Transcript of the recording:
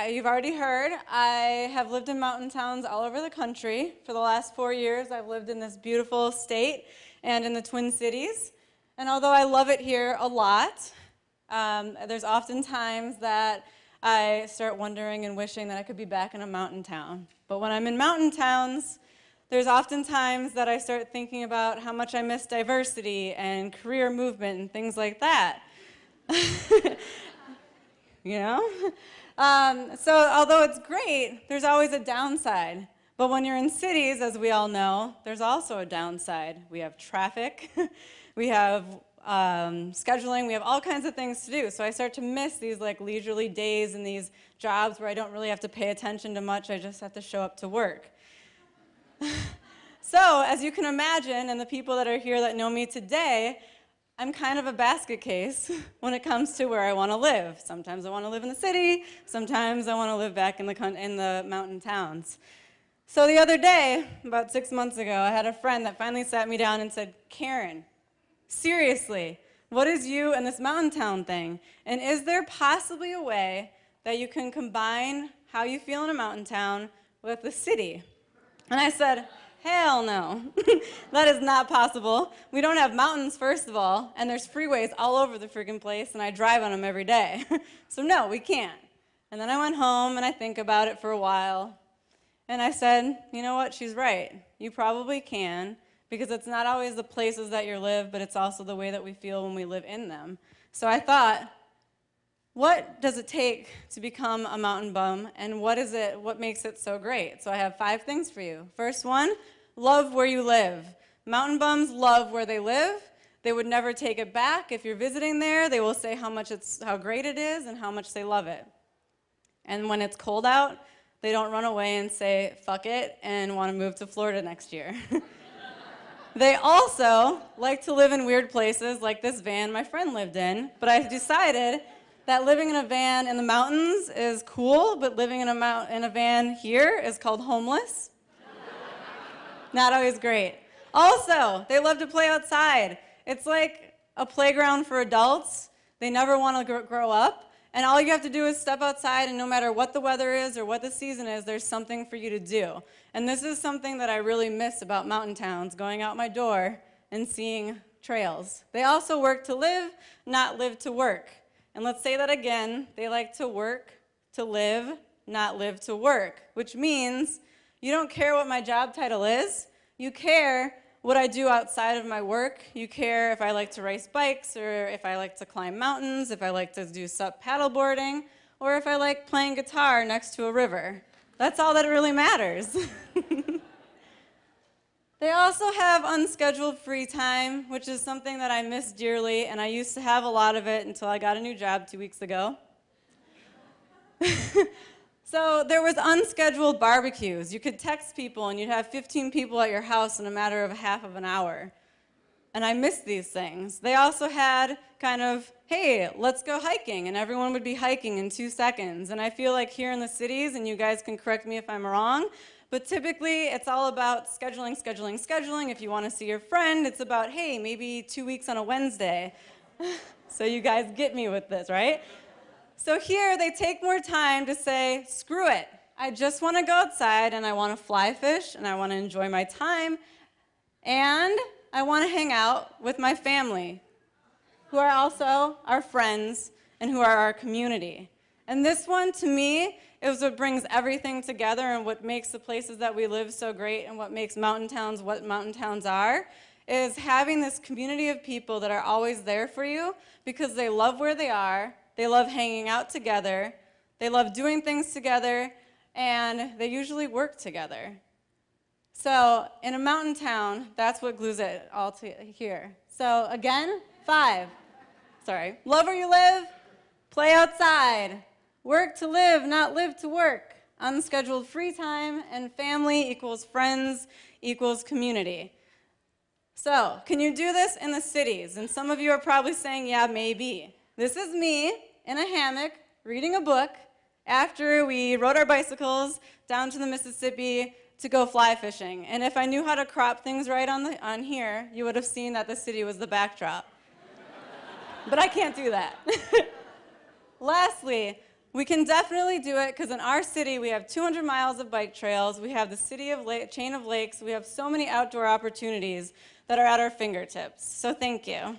you've already heard, I have lived in mountain towns all over the country. For the last 4 years, I've lived in this beautiful state and in the Twin Cities. And although I love it here a lot, there's often times that I start wondering and wishing that I could be back in a mountain town. But when I'm in mountain towns, there's often times that I start thinking about how much I miss diversity and career movement and things like that. You know? So although it's great, there's always a downside. But when you're in cities, as we all know, there's also a downside. We have traffic, we have scheduling, we have all kinds of things to do. So I start to miss these like leisurely days and these jobs where I don't really have to pay attention to much, I just have to show up to work. So, as you can imagine, and the people that are here that know me today, I'm kind of a basket case when it comes to where I want to live. Sometimes I want to live in the city, sometimes I want to live back in the mountain towns. So the other day, about 6 months ago, I had a friend that finally sat me down and said, Karen, seriously, what is you and this mountain town thing? And is there possibly a way that you can combine how you feel in a mountain town with the city? And I said, hell no. That is not possible. We don't have mountains, first of all, and there's freeways all over the friggin' place, and I drive on them every day. So no, we can't. And then I went home, and I think about it for a while, and I said, you know what, she's right. You probably can, because it's not always the places that you live, but it's also the way that we feel when we live in them. So I thought, what does it take to become a mountain bum, and what makes it so great? So I have 5 things for you. First one, love where you live. Mountain bums love where they live. They would never take it back. If you're visiting there, they will say how great it is and how much they love it. And when it's cold out, they don't run away and say, fuck it, and want to move to Florida next year. They also like to live in weird places like this van my friend lived in, but I decided that living in a van in the mountains is cool, but living in a van here is called homeless. Not always great. Also, they love to play outside. It's like a playground for adults. They never want to grow up, and all you have to do is step outside, and no matter what the weather is or what the season is, there's something for you to do. And this is something that I really miss about mountain towns, going out my door and seeing trails. They also work to live, not live to work. And let's say that again, they like to work to live, not live to work, which means you don't care what my job title is, you care what I do outside of my work, you care if I like to race bikes, or if I like to climb mountains, if I like to do SUP paddleboarding, or if I like playing guitar next to a river. That's all that really matters. They also have unscheduled free time, which is something that I miss dearly, and I used to have a lot of it until I got a new job 2 weeks ago. So there was unscheduled barbecues. You could text people, and you'd have 15 people at your house in a matter of half of an hour. And I miss these things. They also had kind of, hey, let's go hiking, and everyone would be hiking in 2 seconds. And I feel like here in the cities, and you guys can correct me if I'm wrong, but typically, it's all about scheduling, scheduling, scheduling. If you want to see your friend, it's about, hey, maybe 2 weeks on a Wednesday. So you guys get me with this, right? So here, they take more time to say, screw it. I just want to go outside, and I want to fly fish, and I want to enjoy my time, and I want to hang out with my family, who are also our friends and who are our community. And this one, to me, is what brings everything together and what makes the places that we live so great and what makes mountain towns what mountain towns are, is having this community of people that are always there for you because they love where they are, they love hanging out together, they love doing things together, and they usually work together. So in a mountain town, that's what glues it all to here. So again, 5. Sorry. Love where you live, play outside. Work to live, not live to work. Unscheduled free time, and family equals friends equals community. So, can you do this in the cities? And some of you are probably saying, yeah, maybe. This is me in a hammock reading a book after we rode our bicycles down to the Mississippi to go fly fishing. And if I knew how to crop things right on here, you would have seen that the city was the backdrop. But I can't do that. Lastly, We can definitely do it because in our city we have 200 miles of bike trails, we have the chain of lakes, we have so many outdoor opportunities that are at our fingertips. So thank you.